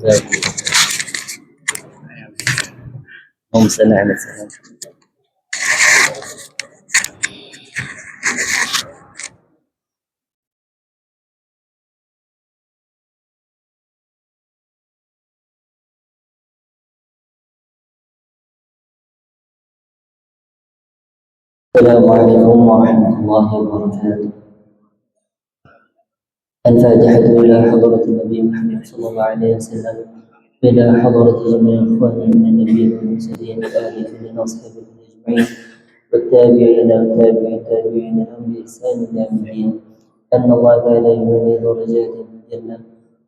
اللهم صل على سيدنا محمد. السلام عليكم ورحمة الله وبركاته. الفاتحة إلى حضرة النبي محمد صلى الله عليه وسلم، إلى حضرة جميع إخواننا من النبيين والمرسلين وآل كل وأصحابه أجمعين، والتابعين والتابعين لهم بإحسان إلى يوم الدين. أن الله تعالى يولي درجاتهم في الجنة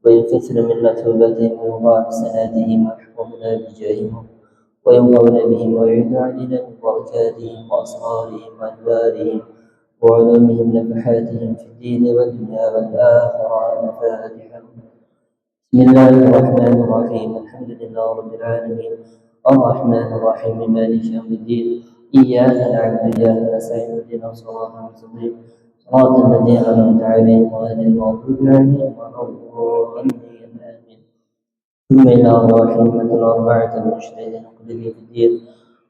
ويكثر من مثوباتهم ويضاعف سناتهم ويحفظنا بجاههم وينفعنا بهم ويعيد علينا من بركاتهم وأسرارهم وأنوارهم وعلومهم نفحاتهم في الدين والدنيا والآخرة. الفاتحة. بسم الله الرحمن الرحيم. الحمد لله رب العالمين الرحمن الرحيم مالك يوم الدين. إياك نعبد وإياك نستعين اهدنا الصراط المستقيم صراط الذين أنعمت عليهم غير المغضوب عليهم ولا الضالين آمين. ثم إلى الراحمة الأربعة المجتهدين كل في الدين،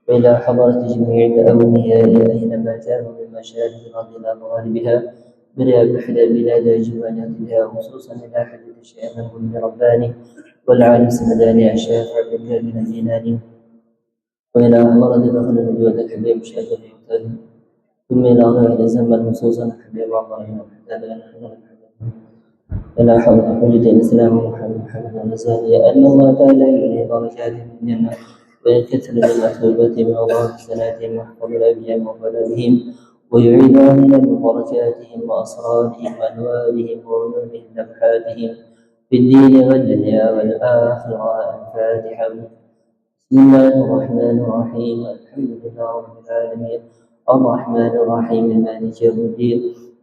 وإلى حضرة جميع الأولياء أينما كانوا من مشارق الأرض إلى مغاربها، بلا بحدى بلاد جواناتها، خصوصا إلى حديث الشيخ المنبوذ رباني والعالم سمداني الشيخ عبد الكريم الجيلاني، وإلى حضرة دخل الوجود الحبيب شيخ المعتاد، ثم إلى غير الزمن خصوصا الحبيب الله إلى حضرة حجة الإسلام محمد الغزالي أن الله تعالى يولي درجاتهم في الجنة ويكثر من مثوباتهم وضاعف سناتهم ويحفظنا بهم وفلا ويعيد علينا من بركاتهم وأسرارهم وأنوارهم وعلومهم نفحاتهم في الدين والدنيا والآخرة. الفاتحة. بسم الله الرحمن الرحيم. الحمد لله رب العالمين الرحمن الرحيم مالك يوم الدين.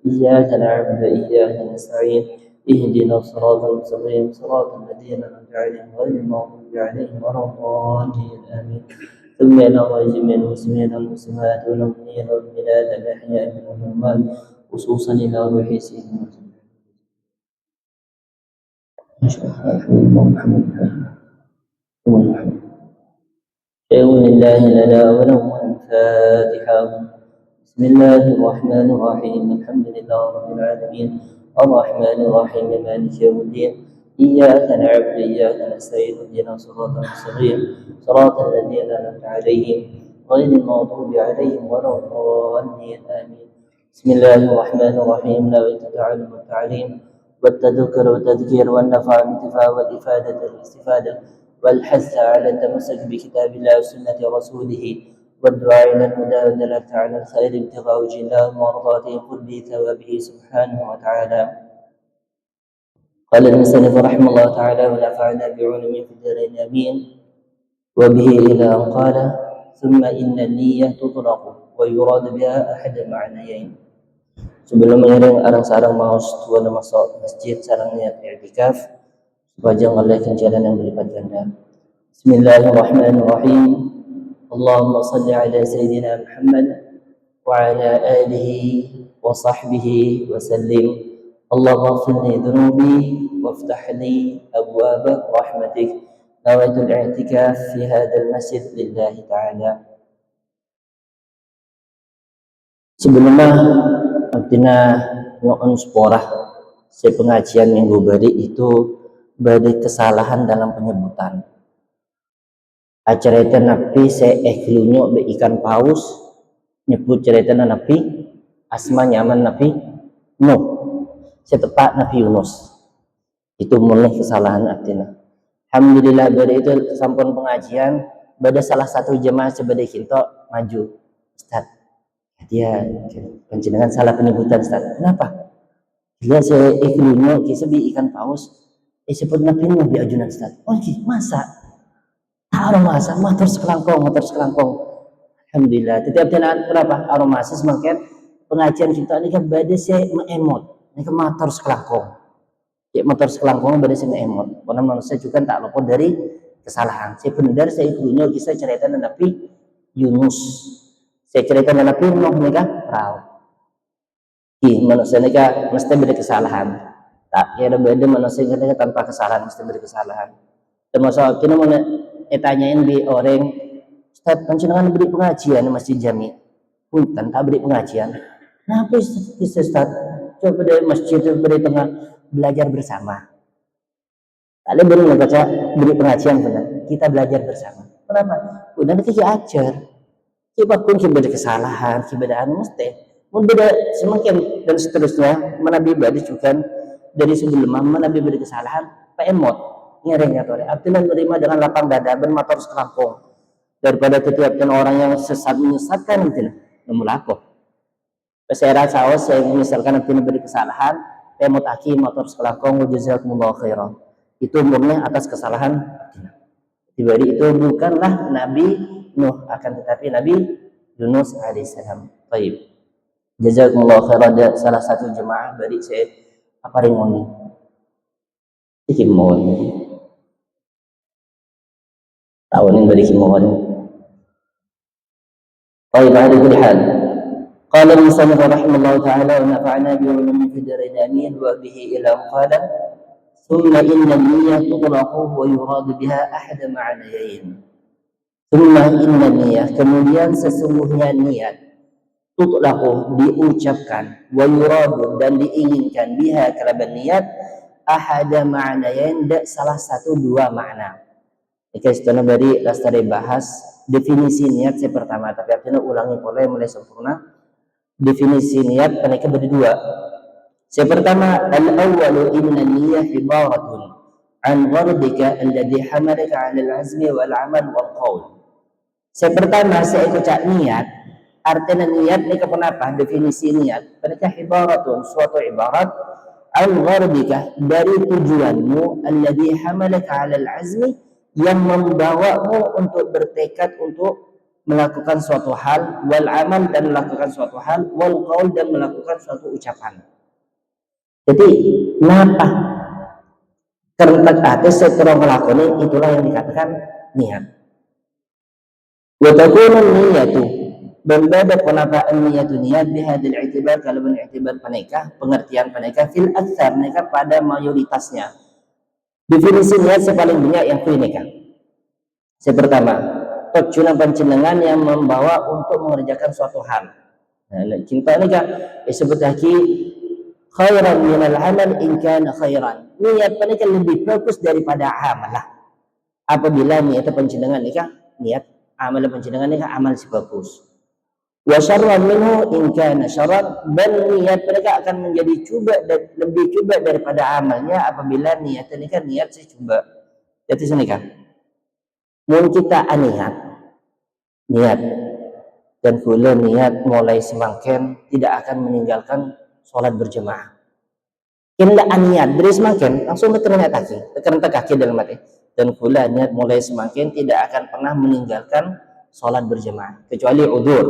إياك نعبد وإياك نستعين اهدنا الصراط المستقيم صراط الذين أنعمت عليهم غير المغضوب عليهم ولا الضالين آمين. ثم إلى جميع المسلمين والمسلمات والمؤمنين والمؤمنات الأحياء منهم والأموات، خصوصا إلى روح سيدنا محمد شيء لله لنا ولهم. الفاتحة. بسم الله الرحمن الرحيم. الحمد لله رب العالمين الرحمن الرحيم مالك يوم الدين. إياك نعبد وإياك نستعين اهدنا الصراط المستقيم صراط الذين أنعمت عليهم غير المغضوب عليهم ولا الضالين آمين. بسم الله الرحمن الرحيم. نويت التعلم والتعليم والتذكر والتذكير والنفع والانتفاع والإفادة والاستفادة والحث على التمسك بكتاب الله وسنة رسوله والدعاء إلى الهدى والدلالة على الخير ابتغاء وجه الله ومرضاته قل ثوابه سبحانه وتعالى. قال المصنف رحمه الله تعالى ونفعنا بعلومه في الدارين آمين. وبه إلى أن قال ثم إن النية تطلق ويراد بها أحد معنيين. Sebelum mengiring arang-sarang mau tuan masuk masjid sarang niat i'tikaf supaya ngalihkan jalan yang berlipat ganda. Bismillahirrahmanirrahim. Allahumma salli ala sayyidina Muhammad wa ala alihi wa sahbihi wa sallim. Allahumma ighfirli dhunubi waftah li abwaaba rahmatik. Nawaitul i'tikaf fi hadzal masjid lillahi ta'ala. Sebelumnya artinya yang sporah pengajian yang gue beri itu badai kesalahan dalam penyebutan cerita nabi seeklunya be ikan paus nyebut cerita nabi asma nyaman nabi Nuh setepak nabi Yunus itu mulai kesalahan artinya. Alhamdulillah badai itu sampun pengajian badai salah satu jemaah sebadai kinto maju Ustaz dia penjenengan salah penyebutan Ustaz. Kenapa? Dia seeklunya kisah bi ikan paus sebut nabi Nuh di ajunan Ustaz. Oh masa aromasa motor sekelangkong. Alhamdulillah. Setiap jalan berapa aromasa semakin pengajian kita ini kan badai saya emot. Ini kan motor sekelangkong. Ya motor sekelangkong badai saya emot. Karena manusia juga tak luput dari kesalahan. Saya benar saya ikutnya kisah cerita Nabi Yunus. Saya cerita Nabi Nuh nikah perahu. Manusia nikah mesti beda kesalahan. Tak kira beda manusia nikah tanpa kesalahan mesti beda kesalahan. termasuk kita mau tanyain di orang, Ustaz, panjenengan beri pengajian di Masjid Jami. Punten tak beri pengajian. Nah, apa Ustaz? Coba dari masjid beri tengah belajar bersama. Kalian beri baca beri pengajian benar. Kita belajar bersama. Kenapa? Udah nanti kita ajar. Kita pun kita ada kesalahan, kita ada mesti. Mau beda semakin dan seterusnya. Mana beda juga dari sebelum mana beda kesalahan. Pak emot nyereng ya tore. Artinya menerima dengan lapang dada bermotor sekampung daripada ketiapkan orang yang sesat menyesatkan gitu. Namun laku. Saya rasa saya misalkan nanti beri kesalahan, emot aki motor sekampung jazakumullah khairan. Itu murni atas kesalahan. Diberi itu bukanlah Nabi Nuh, akan tetapi Nabi Yunus alaihissalam. Baik. Jazakumullah khairan, salah satu jemaah beri saya apa ringoni. Iki mohon. Tahun ini beri mohon. Baik, ada pilihan. Qala al-musannif rahimahullah ta'ala wa nafa'na bi ulumi fid darain amin wa bihi ila qala ثم إن النية تطلق ويراد بها أحد معنيين. ثم إن النية kemudian sesungguhnya niat tutlaqu diucapkan wa yuradu dan diinginkan biha kalaban niat ahada ma'nayain salah satu dua makna. Jika setelah dari lastari bahas definisi niat saya pertama, tapi artinya ulangi pola mulai sempurna. Definisi niat mereka berdua. Yang pertama, al-awwalu inna niyyah ibaratun an ghardika alladhi hamalaka 'ala al-'azmi wal 'amal wal qaul. Yang pertama, saya ucap niat, artinya niat ini kenapa? Definisi niat, mereka ibaratun, suatu ibarat an ghardika dari tujuanmu alladhi hamalaka 'ala al-'azmi yang membawamu untuk bertekad untuk melakukan suatu hal, wal 'amal dan melakukan suatu hal, wal qaul dan melakukan suatu ucapan. Jadi, kenapa kerentak atas setelah melakukan itulah yang dikatakan niat. Wa takunu niyatu dan beda kenapa niyatu niat bihadil i'tibar kalau beriktibar penekah pengertian penekah fil aktsar mereka pada mayoritasnya. Definisi niat paling banyak yang klinikah. Yang pertama, tujuan panjenengan yang membawa untuk mengerjakan suatu hal. Nah, cinta ini kan disebut lagi khairan minal amal in kana khairan. Niat mereka lebih bagus daripada amal lah. Apabila niat panjenengan nikah, niat amal panjenengan nikah amal si bagus. Wa syarran minhu in kana syarran, dan niat mereka akan menjadi cuba dan lebih cuba daripada amalnya apabila niat nikah niat si cuba. Jadi senikah. Mun kita niat dan kula niat mulai semakin tidak akan meninggalkan sholat berjemaah. Kena niat beri semakin langsung tekan kaki dalam hati. Dan kula niat mulai semakin tidak akan pernah meninggalkan sholat berjemaah kecuali udzur,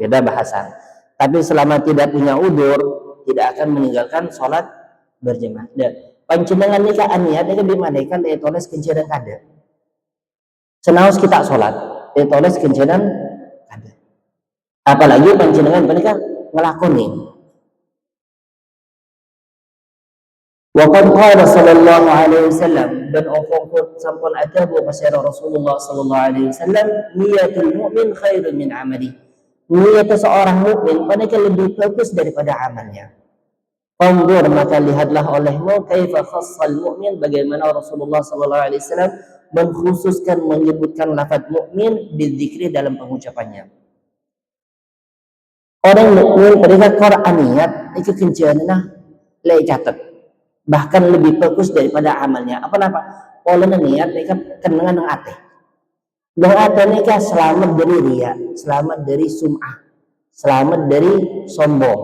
beda bahasan. Tapi selama tidak punya udzur tidak akan meninggalkan sholat berjemaah. Dan panjenengan nikah niat itu dimanaikan dari tulis kenceran kada. Senaus kita sholat dari tulis kenceran kada. Apalagi panjenengan menikah ngelakoni. Waqad qala sallallahu alaihi wasallam dan okokut sampun atabu pasira Rasulullah sallallahu alaihi wasallam niyatul mu'min khairun min amali. Niat seorang mukmin mereka lebih bagus daripada amalnya. Anzur maka lihatlah olehmu kaifa khassal mu'min bagaimana Rasulullah sallallahu alaihi wasallam mengkhususkan menyebutkan lafaz mukmin bizikri dalam pengucapannya. Orang mukmin mereka Qur'aniyat itu kencenah lay catat. Bahkan lebih bagus daripada amalnya. Apa napa? Pola niat mereka kenangan dengan ate. Dengan ate mereka selamat dari riya, selamat dari sum'ah, selamat dari sombong.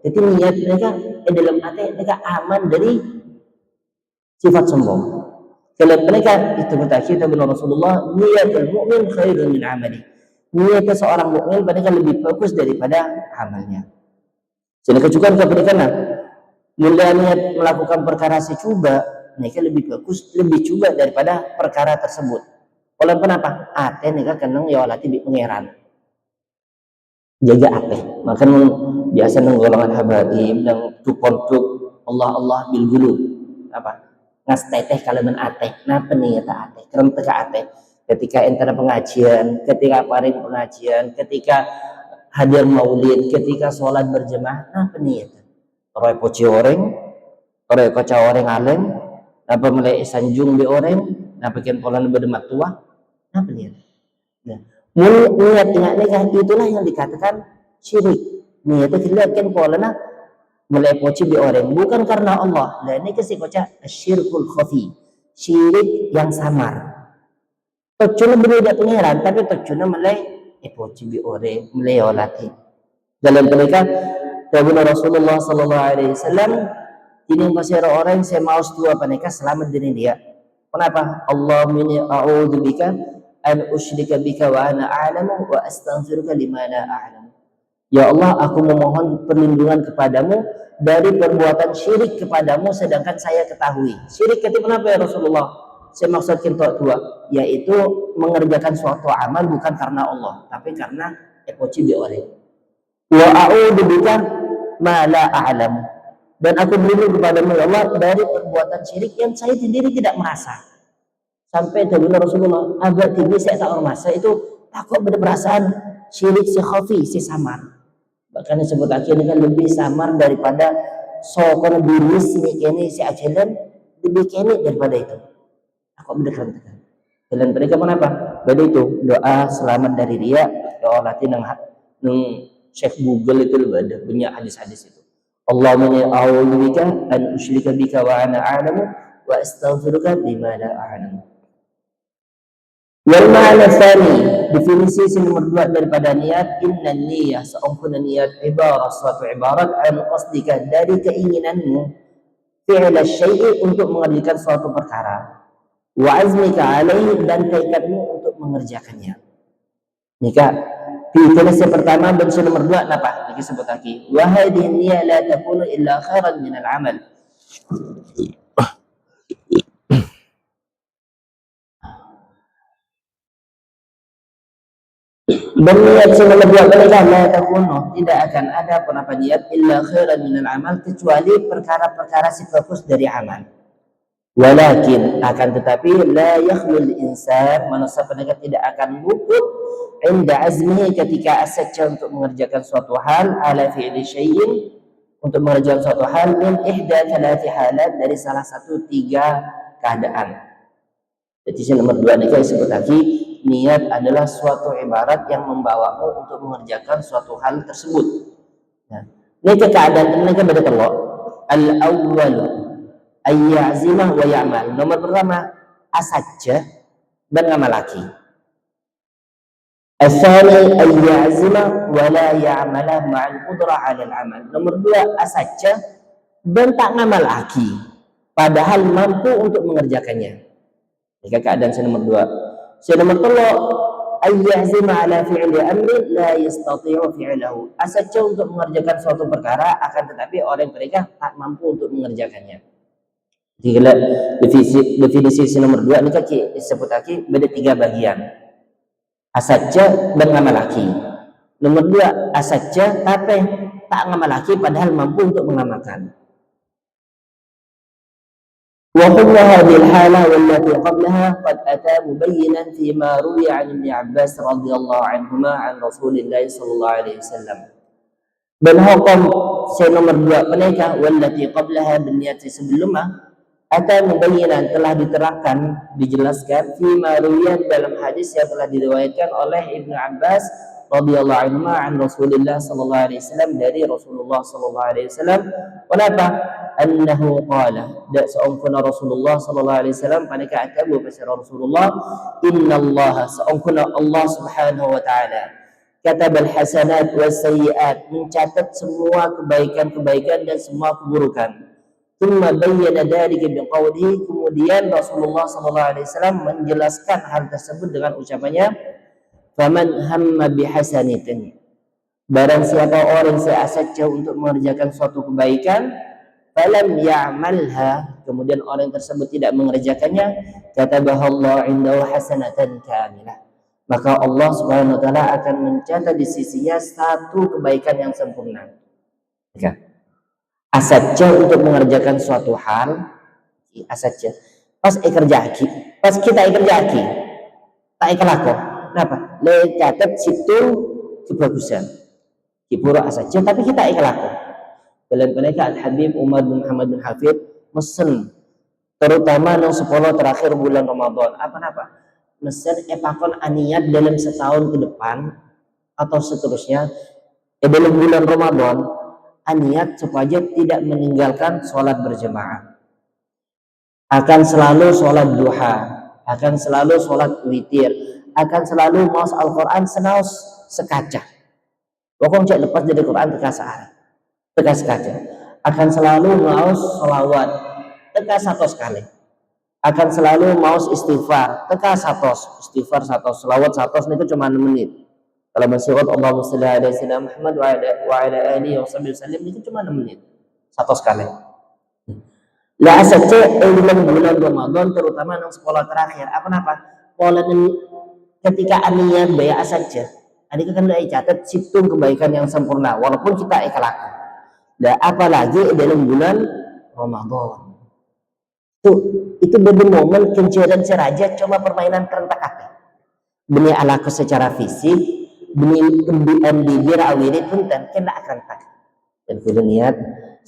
Jadi niat mereka dalam ate mereka aman dari sifat sombong. Kalau mereka itu bertaksir dengan Rasulullah, niatul mukmin khairun min amali. Niat seorang mukmin mereka lebih bagus daripada amalnya. Jadi kecukupan keberikanan mula niat melakukan perkara secuba, mereka lebih bagus, lebih cuba daripada perkara tersebut. Oleh kenapa? Ate mereka kenang ya lati bi pangeran. Jaga ate. Maka biasa nang golongan habaib dan tukon Allah bil gulu. Apa? Nas teteh kalaban ateh. Napa nih ya ateh? Kerem teka ateh. Ketika antara pengajian, ketika paring pengajian, ketika hadir maulid, ketika sholat berjemaah, napa nih ya? Roy poci oreng, roy kaca oreng alem, napa mulai sanjung di oreng, napa kian polan berdemat tua, napa nih ya? Nah, niat itulah yang dikatakan syirik. Niatnya kita kan polana mulai poci di orang bukan karena Allah. Dan ini kasih koca syirkul khafi, syirik yang samar. Tocuna berbeda pengiran, tapi tocuna mulai poci di orang mulai olati. Dalam mereka Nabi Rasulullah Sallallahu Alaihi Wasallam ini masih orang saya mau dua peneka selamat dari dia. Kenapa? Allahumma inni a'udzubika an usyrika bika wa ana a'lamu wa astaghfiruka lima la a'lamu. Ya Allah, aku memohon perlindungan kepadamu dari perbuatan syirik kepadamu sedangkan saya ketahui. Syirik itu kenapa ya Rasulullah? Saya maksudkan dua, yaitu mengerjakan suatu amal bukan karena Allah, tapi karena ekoci bi orang. Wa a'udzubika ma la a'lamu. Dan aku berlindung kepadamu ya Allah dari perbuatan syirik yang saya sendiri tidak merasa. Sampai dari Rasulullah, agak tinggi saya tak merasa itu takut pada perasaan syirik si khafi, si samar. Bahkan disebut akhirnya kan lebih samar daripada sokon bilis ini si ajalan lebih kene daripada itu. Aku berdekat. Dan mereka kenapa? Pada itu doa selamat dari dia, doa latin nang Syekh Google itu ada punya hadis-hadis itu. Allahumma inni a'udzubika an usyrika bika wa ana a'lamu wa astaghfiruka lima la a'lamu. Wal ma'na tsani, definisi nomor 2 daripada niat, inna niyah seongkuna niat suatu ibarat an qasdika dari keinginanmu fi'la syai'i untuk mengerjakan suatu perkara wa azmika alaihi dan tekadmu untuk mengerjakannya. Nika jenis yang pertama bentuk nomor 2 apa? Niki sebut lagi. Wa hadhihi niyyah la takunu illa khairan min al-amal. Berniat sebelum berbuat mereka la takunu tidak akan ada pun apa niat illa khairan min al-amal kecuali perkara-perkara si bagus dari amal. Walakin akan tetapi la yakhlul insan manusia pendekat tidak akan luput inda azmihi ketika asatnya untuk mengerjakan suatu hal ala fi'li syai'in untuk mengerjakan suatu hal min ihda thalathi halat dari salah satu 3 keadaan. Jadi yang nomor 2 ini disebut lagi niat adalah suatu ibarat yang membawamu untuk mengerjakan suatu hal tersebut. Nah, ini keadaan ini kan beda telok. Al-awwalu ayyazimah wa ya'mal. Nomor pertama asatja dan ngamal lagi. As-tsani ayyazimah wa la ya'mala ma'al qudrah 'ala al-amal. Nomor 2 asatja dan tak ngamal lagi padahal mampu untuk mengerjakannya. Jika keadaan yang nomor 2. Yang nomor 3 ayyazima 'ala fi'li amri la yastati'u fi'lahu. Asatja untuk mengerjakan suatu perkara akan tetapi orang mereka tak mampu untuk mengerjakannya. Jadi definisi nomor 2 ini kaki disebut lagi ada 3 bagian. Asatja dan ngamal lagi. Nomor 2 asatja tapi tak ngamal lagi padahal mampu untuk mengamalkan. وكل هذه الحالة والتي قبلها قد أتى مبينا فيما روي عن ابن عباس رضي الله عنهما عن رسول الله صلى الله عليه وسلم. Dan hukum nomor 2 mereka wallati qablaha berniat sebelumnya atau mubayyinan telah diterangkan dijelaskan fima ruwiya dalam hadis yang telah diriwayatkan oleh Ibnu Abbas radhiyallahu anhu an Rasulillah sallallahu alaihi wasallam dari Rasulullah sallallahu alaihi wasallam. Kenapa? Annahu qala da saungkuna Rasulullah sallallahu alaihi wasallam pada kata bahwa Rasulullah innallaha saungkuna Allah subhanahu wa taala katabal hasanat was sayyiat mencatat semua kebaikan-kebaikan dan semua keburukan. Tsumma bayyana dzalika biqaulihi kemudian Rasulullah sallallahu alaihi wasallam menjelaskan hal tersebut dengan ucapannya faman hamma bihasanatin barang siapa orang seasatnya untuk mengerjakan suatu kebaikan falam ya'malha kemudian orang tersebut tidak mengerjakannya katabahallahu indahu hasanatan kamilah maka Allah Subhanahu wa taala akan mencatat di sisinya satu kebaikan yang sempurna. Asatnya untuk mengerjakan suatu hal Asatnya pas kerja aki, pas kita kerja aki tak kelakon. Kenapa? Le catat situ kebagusan. Kipura asatnya tapi kita kelakon. Dalam mereka Al Habib Umar bin Muhammad bin Hafid mesen terutama yang 10 terakhir bulan Ramadan. Apa? Mesen epakon aniat dalam setahun ke depan atau seterusnya dalam bulan Ramadan aniat supaya tidak meninggalkan sholat berjamaah, akan selalu sholat duha, akan selalu sholat witir, akan selalu maus Al-Quran senaus sekaca. Pokoknya cek lepas dari Quran teka sekaca, akan selalu maus sholawat teka satu sekali, akan selalu maus istighfar teka satu istighfar satu sholawat satu itu cuma 6 menit. Kalau masih Allahumma sholli ala sayyidina Muhammad wa ala alihi wasallam itu cuma 6 menit satu sekali. Lah saja bulan Ramadan terutama yang sekolah terakhir apa pola ketika aniat bayar saja adik kan udah catat situng kebaikan yang sempurna walaupun kita ikhlas. Dan apalagi dalam bulan Ramadan itu benar momen kencuran seraja cuma permainan kerentak hati benih alaku secara fisik benih bibir awirit pun kena kerentak dan kita niat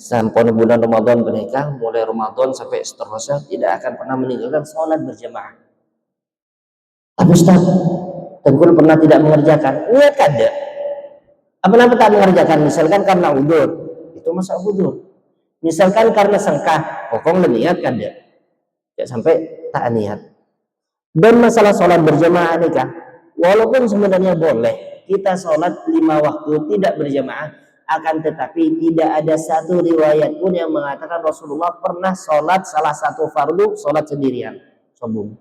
sampai bulan Ramadan mereka mulai Ramadan sampai seterusnya tidak akan pernah meninggalkan sholat berjamaah. Tapi Ustaz, Tengkul pernah tidak mengerjakan niat kada apa tak mengerjakan misalkan karena udur itu masa udur, misalkan karena sengkah pokoknya niat kada ya sampai tak niat. Dan masalah sholat berjamaah nikah walaupun sebenarnya boleh kita sholat 5 waktu tidak berjamaah, akan tetapi tidak ada satu riwayat pun yang mengatakan Rasulullah pernah sholat salah satu fardu sholat sendirian. Sombong.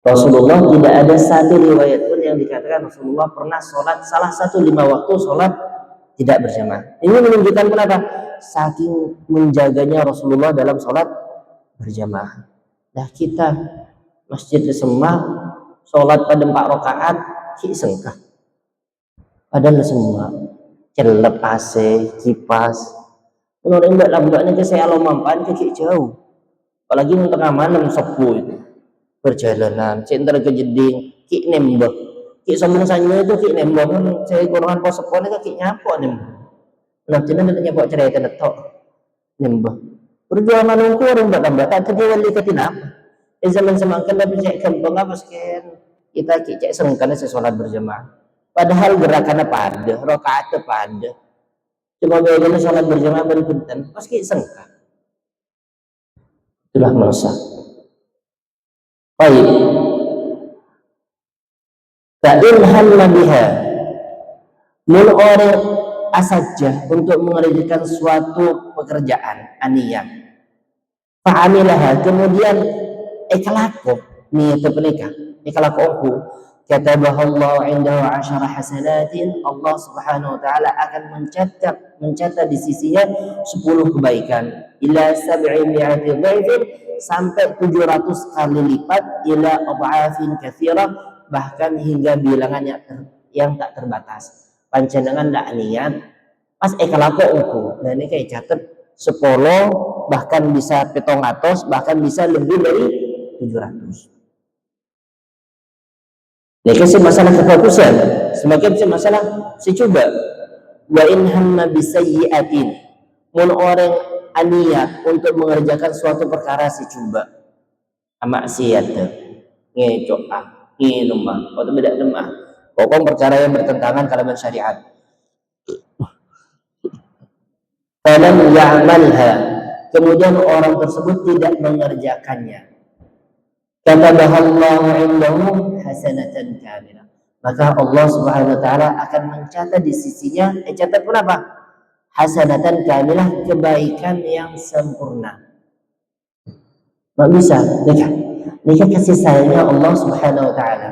Rasulullah tidak ada satu riwayat pun yang dikatakan Rasulullah pernah sholat salah satu 5 waktu sholat tidak berjamaah. Ini menunjukkan kenapa? Saking menjaganya Rasulullah dalam sholat berjamaah. Nah kita masjid Semak sholat pada 4 rakaat sengkah. Padahal semua celep AC, kipas. Menurut mbak lambaknya ke saya lo mampan ke jauh. Apalagi untuk aman 6 sepuh itu perjalanan. Center ke jeding, ki nembak. Ki sombong sanyo itu ki nembak. Saya golongan pos sepone ke ki nyapo nembak. Nah cina dia nyapo cerita netok nembak. Perjuangan aku orang mbak lambak tak terjadi ketinap. Zaman semangkan tapi cek kembang apa sekian kita ki cek sengkana sesolat berjamaah. Padahal gerakannya pada, rakaatnya pada. Cuma bagaimana sholat berjamaah berpunten, pasti sengkak. Itulah masa. Baik. Ta'in hamma biha. Mun orang asajah untuk mengerjakan suatu pekerjaan, aniat. Fa'amilaha, kemudian ikhlaku, niat penikah, ikhlaku. Katabahallahu indahu 10 hasanatin, Allah Subhanahu wa taala akan mencatat di sisinya 10 kebaikan ila 700 dhaifin sampai 700 kali lipat ila adhafin katsirah bahkan hingga bilangan yang tak terbatas. Panjenengan ndak niat pas ikhlas engko. Nah ini kayak catat 10 bahkan bisa 700 bahkan bisa lebih dari 700. Ini kan masalah kefokusan, semakin masalah coba. Wa in hamma bisayyi'atin, mun orang aniat untuk mengerjakan suatu perkara coba, maksiat, ngecok nginumah, atau beda demah, pokok perkara yang bertentangan kalaman syariat. Falam ya'malha, kemudian orang tersebut tidak mengerjakannya. Katabahallahu indahu hasanatan kamilah. Maka Allah Subhanahu wa taala akan mencatat di sisinya, catat apa? Hasanatan kamilah, kebaikan yang sempurna. Enggak bisa, nikah kasih sayangnya Allah Subhanahu wa taala.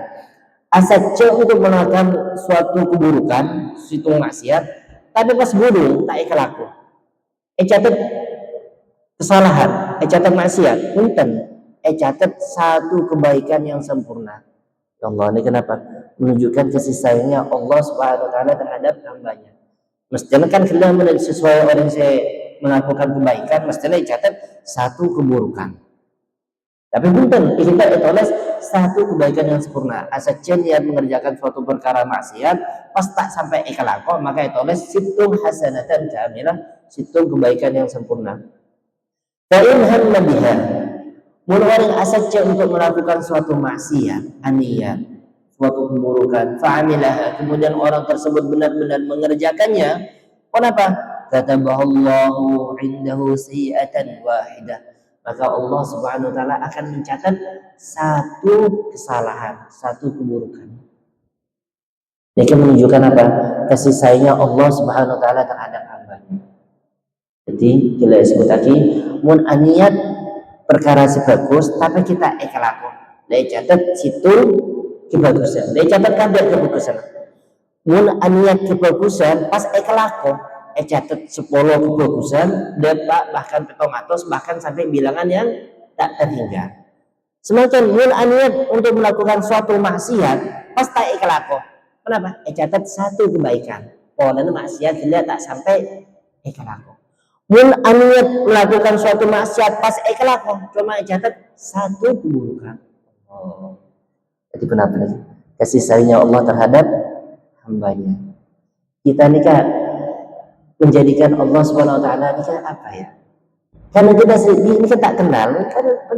Asatnya untuk melakukan suatu keburukan, suatu maksiat, tapi pas burung tak ikhlaku. Catat kesalahan, catat maksiat, punten. Catat satu kebaikan yang sempurna. Ya Allah, ini kenapa? Menunjukkan kasih sayangnya Allah Subhanahu wa taala terhadap hambanya. Mestinya kan kalian sesuai orang saya melakukan kebaikan mestilah dicatat satu keburukan. Tapi punten kita etoles satu kebaikan yang sempurna. Asajen yang mengerjakan suatu perkara maksiat pas tak sampai ikalako maka etoles situng hasanatan kamilah, situng kebaikan yang sempurna. Fa'in hamma biha, mun orang asajen untuk melakukan suatu maksiat, aniat, suatu keburukan, fa'amilaha, kemudian orang tersebut benar-benar mengerjakannya, kenapa? Katabahallahu indahu sayi'atan wahidah, maka Allah Subhanahu wa taala akan mencatat satu kesalahan, satu keburukan. Ini menunjukkan apa? Kasih sayangnya Allah Subhanahu wa taala terhadap hambanya. Jadi kita sebut lagi, mun aniat perkara sebagus tapi kita ikhlas. Dia catat situ kebagusan. Dia catat kadar kebagusan. Mun aniat kebagusan pas ikhlas catat 10 kebagusan, dapat bahkan 700 bahkan sampai bilangan yang tak terhingga. Semacam mun aniat untuk melakukan suatu maksiat pas tak ikhlas. Kenapa? Catat satu kebaikan. Polanya maksiat dia tak sampai ikhlas. Mun aniat melakukan suatu maksiat pas ikhlas cuma catat satu keburukan. Oh. Jadi kenapa nih? Kasih sayangnya Allah terhadap hambanya. Kita nih kan menjadikan Allah Subhanahu wa taala ini kan apa ya? Karena kita sendiri ini kan tak kenal, kan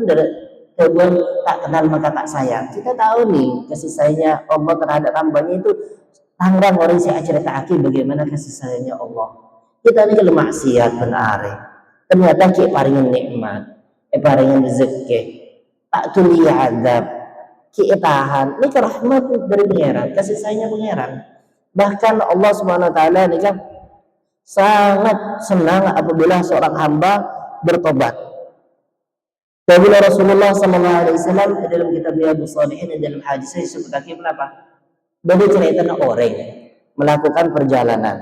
benar tak kenal maka tak sayang. Kita tahu nih kasih sayangnya Allah terhadap hambanya itu tangrang orang si cerita akil bagaimana kasih sayangnya Allah. Kita ini kalau maksiat benar, ternyata kita paringin nikmat, paringin rezeki, tak tuli adab, kita tahan. Ini rahmat dari Pangeran, kasih sayangnya Pangeran. Bahkan Allah Subhanahu wa taala ini kan sangat senang apabila seorang hamba bertobat. Apabila Rasulullah SAW di dalam kitab Riyadhus Shalihin dan dalam hadis disebut lagi kenapa? Bagi cerita orang melakukan perjalanan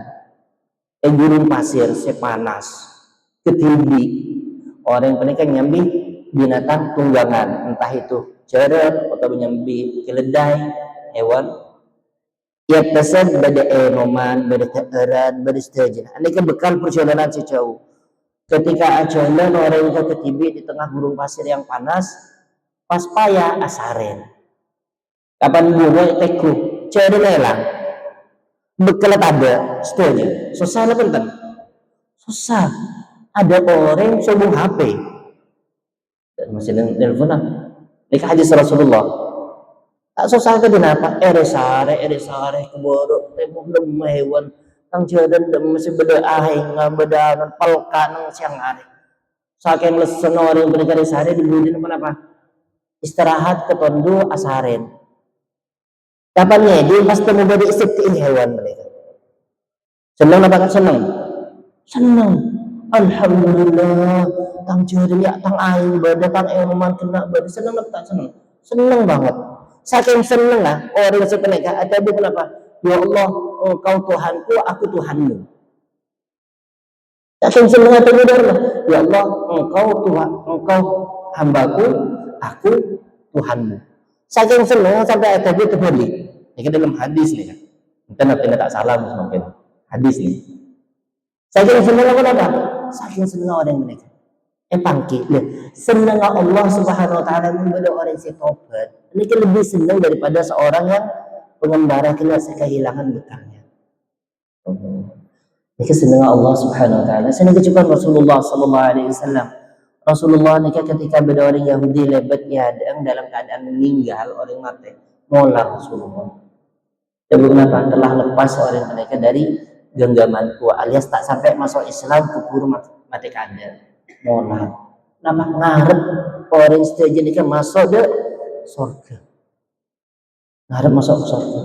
gurun pasir, sepanas, ketinggi. Orang yang pernah nyambi binatang tunggangan, entah itu cerut atau nyambi keledai, hewan. Ya pesan pada enoman, pada teeran, pada seterusnya. Ini kan bekal perjalanan sejauh. Ketika jalan orang itu ketibi di tengah gurun pasir yang panas, pas payah asaren. Kapan bunga teku, cerut lelang. Bekal ada, setuju. Susah lah penting. Susah. Ada orang sobong HP. Dan masih nelfon lah. Nikah hadis Rasulullah. Tak susah ke kenapa? Eresare keboro tembok lemah hewan. Tang jadan dem masih beda ahing beda palka nang siang hari. Saking lesen orang berdekari sehari dibudin apa? Istirahat ke tondu asaren. Kapannya dia pas temu badi isiptiin hewan mereka. Senang apa kan senang? Senang. Alhamdulillah. Tang jadan ya tang aing beda tang eman kena beda senang apa tak senang? Senang banget. Saking senang lah orang sepeneka ada kenapa? Ya Allah, engkau Tuhanku, aku Tuhanmu. Saking senang atau mudah lah. Ya Allah, engkau Tuhan, engkau hambaku, aku Tuhanmu. Saking senang sampai ada itu terbalik. Ini dalam hadis nih kan. Kita tak salah mungkin. Hadis nih. Saking senang apa? Saking senang orang mereka. Pangki, senang Allah Subhanahu wa taala membuat orang si tobat. Ini kan lebih senang daripada seorang yang pengembara kena kehilangan bekalnya. Ini senang Allah Subhanahu wa taala. Senang juga Rasulullah sallallahu alaihi wasallam. Rasulullah ini ketika ada orang Yahudi lebat yadang dalam keadaan meninggal orang mati, molar Rasulullah. Tapi kenapa telah lepas orang mereka dari genggamanku alias tak sampai masuk Islam keburu mati kada. Molar. Nama ngarep orang setuju ini kan masuk ke surga. Ngarep masuk ke surga.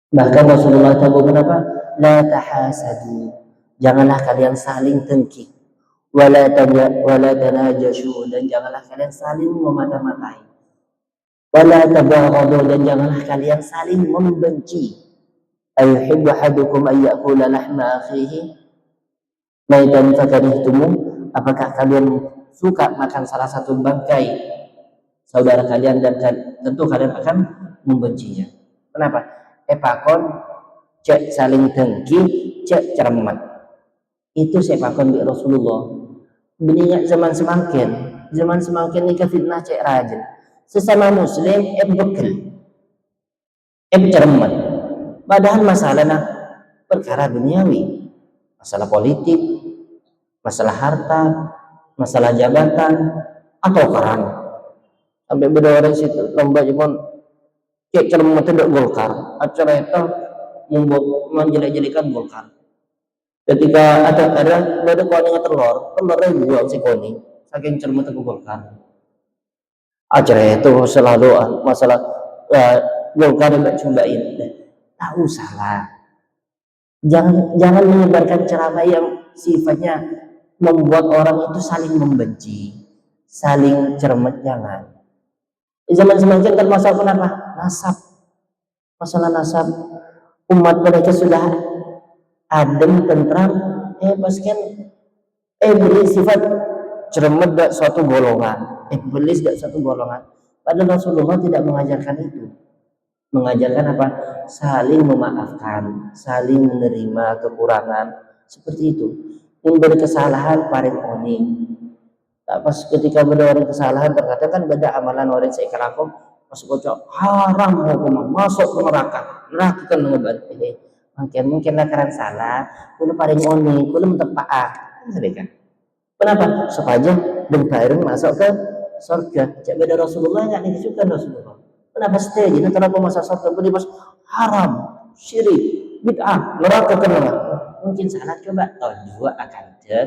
Bahkan Rasulullah tahu kenapa? La tahasadu. Janganlah kalian saling dengki. Wala tanajashu, dan janganlah kalian saling memata-matai. Wala tabaghadu, dan janganlah kalian saling membenci. Ayuhibbu ahadukum ay ya'kula lahma akhihi maitan fakarihtumu. Apakah kalian suka makan salah satu bangkai saudara kalian dan tentu kalian akan membencinya. Kenapa? Pakon cek saling dengki, cek cermat. Itu saya pakon bi Rasulullah. Beningat zaman semakin ni fitnah cek rajin. Sesama muslim bekel, cermat. Padahal masalah nak perkara duniawi, masalah politik, masalah harta, masalah jabatan, atau perang. Sampai beda orang situ lomba pun cek cermat itu Golkar. Acara itu menjelek-jelekan Golkar. Ketika ada koning telurnya buang si koning, saking cermat itu Golkar. Acara itu selalu masalah Golkar yang cobain. Tak usahlah. Jangan menyebarkan ceramah yang sifatnya membuat orang itu saling membenci, saling cermat, jangan. Di zaman semakin termasuk kenapa? Nasab. Masalah nasab. Umat mereka sudah adem, tentram, pasukan beri sifat cermat dak suatu golongan, iblis dak suatu golongan. Padahal Rasulullah tidak mengajarkan itu. Mengajarkan apa? Saling memaafkan, saling menerima kekurangan, seperti itu. Memberi kesalahan paling oning. Tak pas ketika beda orang kesalahan terkadang kan beda amalan orang saya kelakuan masuk kocok haram hukum masuk ke neraka kan mengebat ini mungkin lakaran salah kulo paling oning kulo mentepaah mereka kenapa supaya bareng masuk ke surga cak beda Rasulullah nggak disukai Rasulullah kenapa stay jadi kenapa masuk surga beri pas haram syirik bid'ah neraka kenapa mungkin salah coba tahun 2 akan ada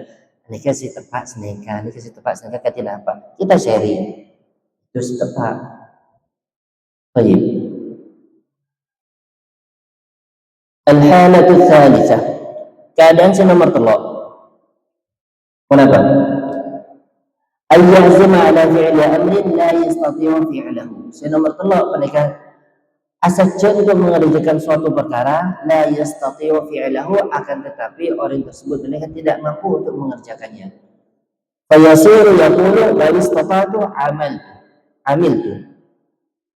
ini kasih tepat seneka tidak apa kita sharing terus tepat baik al-halatu tsalitsah keadaan si nomor 3 kenapa ayyazima ala fi'li amrin la yastati'u fi'lahu si nomor 3 mereka asal untuk mengerjakan suatu perkara la yastati'u fi'lahu akan tetapi orang tersebut mereka tidak mampu untuk mengerjakannya. Fayasiru yaqulu la istata'tu amiltu.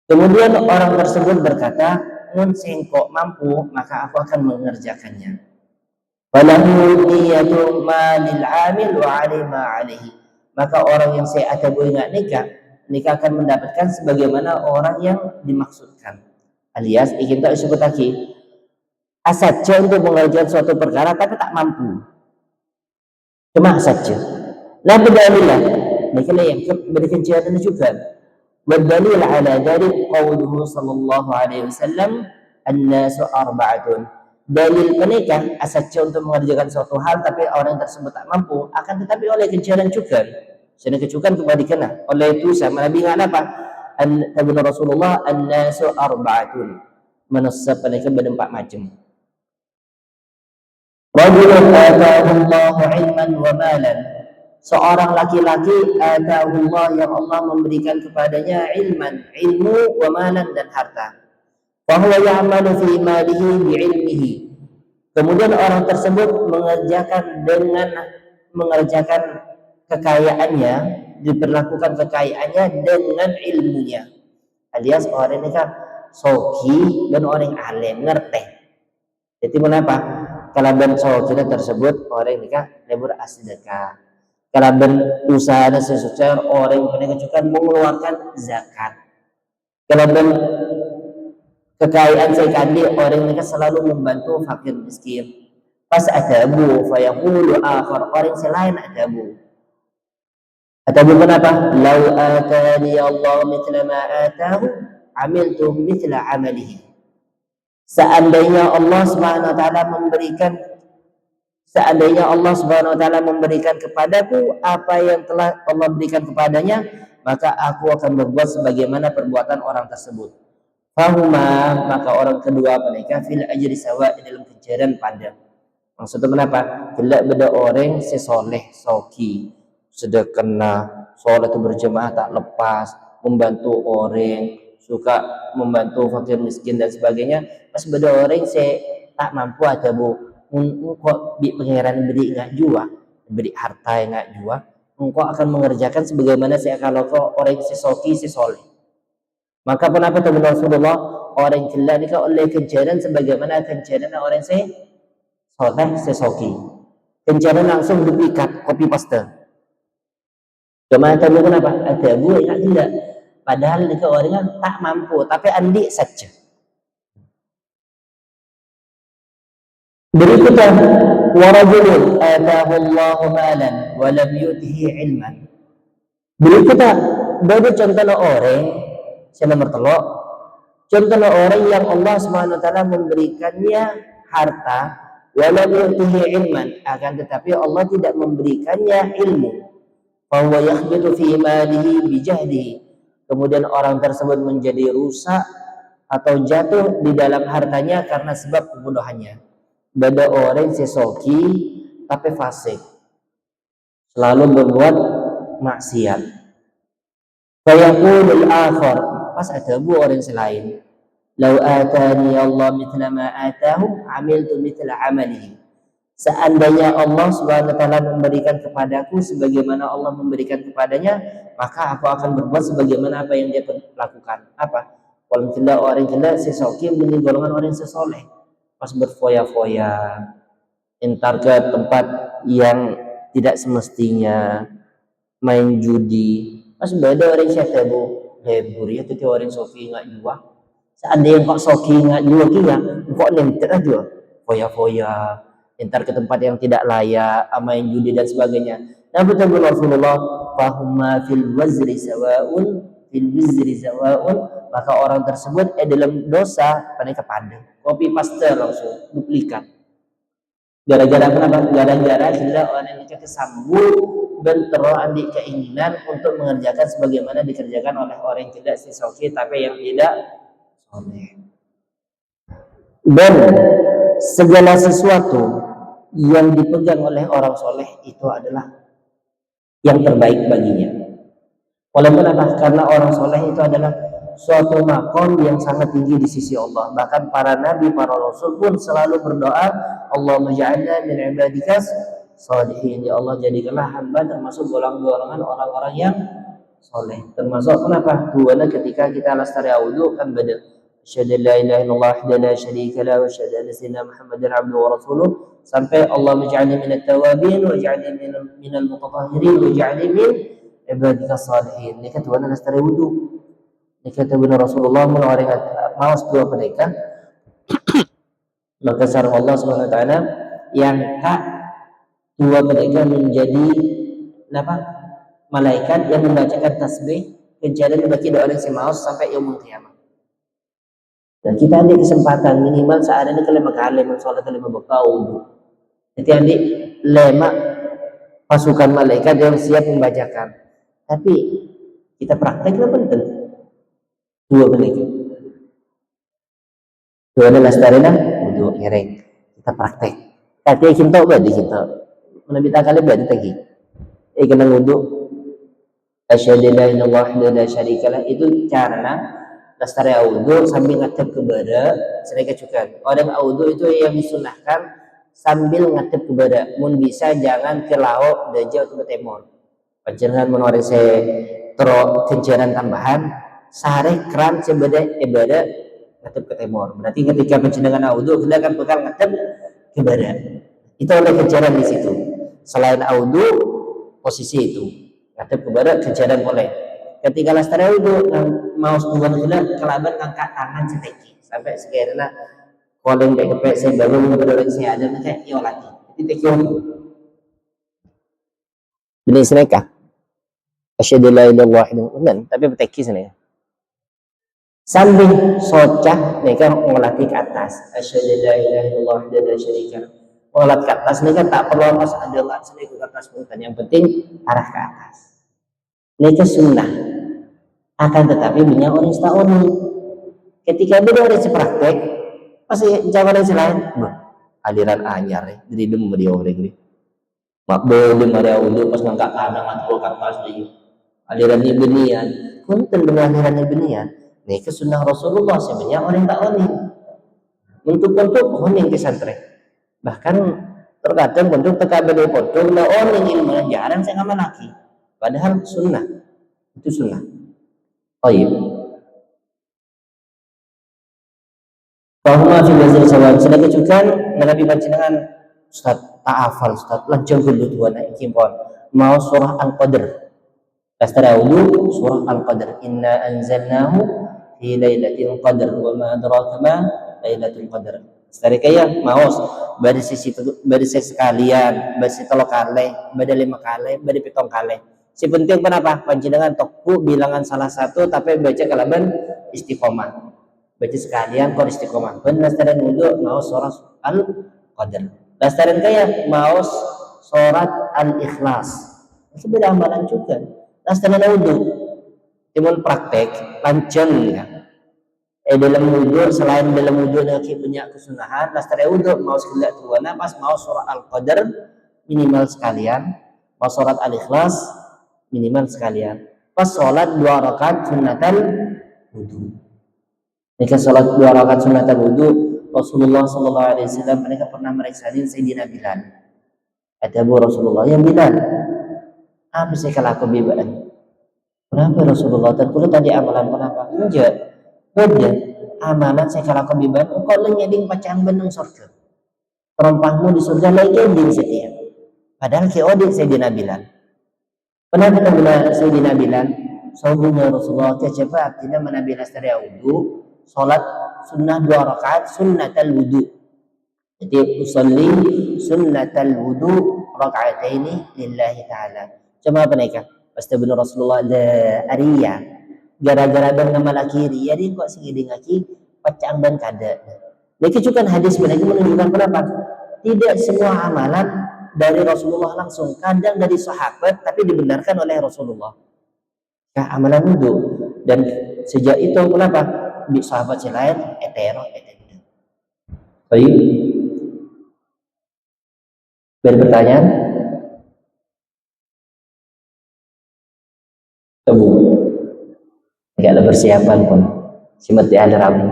Kemudian orang tersebut berkata, "Mun sengkok mampu, maka aku akan mengerjakannya." Falahu niyatu ma lil 'amil wa 'alima 'alaihi. Maka orang yang saya atabu ingat nikah akan mendapatkan sebagaimana orang yang dimaksudkan. Alias ingin tak disebut lagi saja untuk mengerjakan suatu perkara tapi tak mampu cuma saja nah berdalilah mereka yang berikan jihad juga berdalil ala dari qauluhu sallallahu alaihi wasallam an-nasu arba'atun dalil menikah saja untuk mengerjakan suatu hal tapi orang tersebut tak mampu akan tetapi oleh kejaran juga saya kecukan kebalikanlah oleh itu sama Nabi nggak apa Kata Rasulullah an-nasu arba'atun menasab mereka berempat macam rajulun ataahu Allah ilman wa malan seorang laki-laki ataahu Allah yang Allah memberikan kepadanya ilmu wa malan dan harta fa huwa ya'malu fi malihi bi ilmihi kemudian orang tersebut mengerjakan kekayaannya diperlakukan kekayaannya dengan ilmunya alias orang ini kan soki dan orang alim ngerti jadi kenapa kalau ben soki tersebut orang ini kan lebur sedekah kalau ben usaha sesuatu orang yang juga mengeluarkan zakat kalau ben kekayaan sekali orang ini kan selalu membantu fakir miskin pas adabu fa yaqulu akhar orang selain adabu atau kenapa? Lau atani Allah mithla ma atahu amiltu mithla amalihi. Seandainya Allah Subhanahu wa taala memberikan kepadaku apa yang telah Allah berikan kepadanya, maka aku akan berbuat sebagaimana perbuatan orang tersebut. Fahuma maka orang kedua mereka fil ajri sawa dalam kejaran pada. Maksudnya kenapa? Bila beda orang sesoleh soki sudah kena sholat itu berjamaah tak lepas membantu orang suka membantu fakir miskin dan sebagainya pas beda orang saya tak mampu ada bu kok di pangeran beri nggak jua beri harta yang nggak jua engkau akan mengerjakan sebagaimana saya kalau kau orang sesoki sesoleh maka kenapa tuh Rasulullah orang gila ini oleh kejaran sebagaimana kejaran orang sesoleh sesoki Kencaran langsung duplikat, copy paste. Cuma tahu kenapa? Ada bu ingat tidak? Padahal mereka orang tak mampu, tapi andi saja. Berikutnya, warajulun atahu Allahu malan wa lam yutihi ilman. Berikutnya, dari contoh orang, yang nomor telok, contoh orang yang Allah Subhanahu wa taala memberikannya harta, wa lam yutihi ilman, akan tetapi Allah tidak memberikannya ilmu. Fa huwa yakhbitu fi malihi bijahdihi. Kemudian orang tersebut menjadi rusak atau jatuh di dalam hartanya karena sebab kebodohannya. Beda orang sesoki tapi fasik, selalu berbuat maksiat. Fayaqulul akhar, pas ada bu orang selain, lau atani Allah mithla ma atahu amiltu mithla amalihi. Seandainya Allah Subhanahu wa taala memberikan kepadaku sebagaimana Allah memberikan kepadanya, maka aku akan berbuat sebagaimana apa yang dia lakukan. Apa? Kalau kita orang kita sesoki menjadi golongan orang sesoleh. Pas berfoya-foya, entar ke tempat yang tidak semestinya, main judi. Pas beda orang siapa bu lebur ya tuh orang soki nggak jual. Seandainya kok soki nggak jual kia, kok nentet aja foya-foya, entar ke tempat yang tidak layak, main judi dan sebagainya. Nah betul Rasulullah, fahumma fil wazri sawaun, fil wizri sawaun, maka orang tersebut dalam dosa pada kepada copy paste langsung duplikat. Gara-gara kenapa? Gara-gara sudah orang itu kesambung dan terlalu keinginan untuk mengerjakan sebagaimana dikerjakan oleh orang yang tidak sesoki tapi yang tidak soleh. Dan segala sesuatu yang dipegang oleh orang soleh itu adalah yang terbaik baginya. Walaupun apa? Karena orang soleh itu adalah suatu makom yang sangat tinggi di sisi Allah. Bahkan para nabi, para rasul pun selalu berdoa, Allahumma ja'alna min ibadikas sholihin. Ya Allah, jadikanlah hamba termasuk golongan orang-orang yang soleh. Termasuk kenapa? Tuana ketika kita lestari wudu kan beda. Asyhadu an la ilaha illallah wahdahu la syarika lahu wa asyhadu anna sayyidina Muhammadan abduhu wa rasuluh sampai Allahumma ja'alni minat tawabin wa ja'alni minal mutatahhirin wa ja'alni min ibadika salihin. Ini kan Tuhan lestari wudu. Ini kata benar Rasulullah menawarkan maus dua mereka. Maka sarang Allah Subhanahu wa taala yang kak dua mereka menjadi apa? Malaikat yang membacakan tasbih kejadian bagi doa yang semaus sampai yaumul qiyamah. Dan kita ada kesempatan minimal seadanya kelima kali mensolat kelima bekal wudu. Jadi adik lema pasukan malaikat yang siap membacakan. Tapi kita prakteknya penting. Dua menit. Dua adalah starina untuk ngereng. Kita praktek. Tapi kita ubah di kita. Menabita kali berarti lagi. Kena wudu. Asyhadu an la ilaha illallah la syarika lah itu caranya lestari wudu sambil ngadep ke barat, sedekah juga. Orang wudu itu yang disunahkan sambil ngadep ke barat. Mun bisa jangan ke laut daja atau ke timur. Panjenengan menori saya terus kencaran tambahan sehari keran sebeda ibadah ngadep ke timur. Berarti ketika panjenengan wudu kita akan bakal ngadep ke barat. Itu oleh kencaran di situ. Selain wudu posisi itu ngadep ke barat kencaran boleh. Ketika lestari wudu mau sebuah gila kelaban ngangkat tangan seteki sampai sekiranya koleng BKP saya baru mengenai saya ada nanti yo lagi. Itu teki wudu. Bini seneka. Asyhadu la ilaha illallah tapi beteki seneka. Sambil socah mereka mengelatih ke atas. Asyhadu la ilaha illallah la syarika lahu. Mengelat ke atas mereka tak perlu harus ada lat seneka ke atas bukan. Yang penting arah ke atas. Mereka sunnah. Akan tetapi banyak orang setahun ketika beda orang sepraktek pasti jawaban selain aliran anyar jadi dem dia orang ini mak boleh maria wudu pas ngangkat tangan ngatul ke atas dia aliran ibnian punten dengan aliran ibnian nih kesunnah Rasulullah sebenarnya orang tak oni untuk oning pesantren bahkan terkadang untuk teka beda foto lah oning ilmu jarang saya ngamal lagi padahal sunnah itu sunnah. Oh iya. Bahwa fi wazir sawan sedekah juga Nabi panjenengan Ustaz ta'afal Ustaz lancang gelut wana ikimpon mau surah Al-Qadr Lastara wudu surah Al-Qadr inna anzalnahu fi lailatul qadr wa ma adraka ma lailatul qadr Lastari kaya maos bari sekalian bari telo kali bari 5 kali bari 7 kali si penting kenapa panjenengan tokku bilangan salah satu tapi baca kalaban istiqomah baca sekalian kor istiqomah ben lastaran wudu maos surah Al-Qadr lastaran kaya maos surat Al-Ikhlas itu beda amalan juga lastaran wudu timun praktek lanceng ya dalam wudu selain dalam wudu dengan punya kesunahan lastaran wudu maos kelak tuana pas maos surah Al-Qadr minimal sekalian maos surat Al-Ikhlas minimal sekalian pas sholat 2 rakaat sunnatal wudu jika sholat 2 rakaat sunnatal wudu Rasulullah sallallahu alaihi wasallam mereka pernah meriksain Sayyidina Bilal kata Rasulullah ya Bilal apa sih kalau aku bibaan kenapa Rasulullah terkulit tadi amalan kenapa enggak beda amalan saya kalau aku bibaan engkau lenyeding pacang benang surga terompahmu di surga lagi ending setia padahal keodin Sayyidina Bilal kenapa Sayyidina Bilal sahubnya Rasulullah kecepat tidak menabilah setelah wudu sholat sunnah 2 rakaat sunnatal wudu jadi usolli sunnatal wudu rakaataini lillahi ta'ala cuma apa mereka pasti benar Rasulullah ada Arya gara-gara dan nama laki Ria dia kok sing ngaki pacang dan kada mereka juga hadis mereka menunjukkan kenapa tidak semua amalan dari Rasulullah langsung kadang dari sahabat tapi dibenarkan oleh Rasulullah ya amalan wudu dan sejak itu kenapa di sahabat yang lain etero baik berpertanyaan kamu tidak ada persiapan pun simat di ada rabu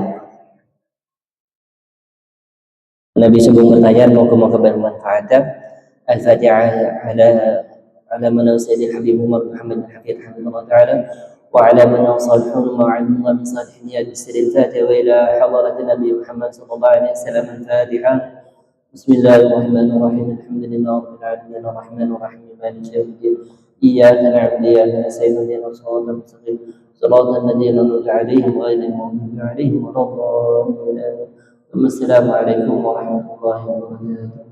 Nabi sebelum pertanyaan mau bermanfaat Al-Fatihah على من سيد الحبيب عمر محمد بن حفيظ رحمه الله تعالى وعلى من صالحون وعلم الله من صالح النيات بسر الفاتحة وإلى حضرة النبي محمد صلى الله عليه وسلم الفاتحة بسم الله الرحمن الرحيم الحمد لله رب العالمين الرحمن الرحيم مالك يوم الدين إياك نعبد وإياك نستعين اهدنا الصراط المستقيم صراط الذين أنعمت عليهم غير المغضوب عليهم ولا الضالين ثم السلام عليكم ورحمة الله وبركاته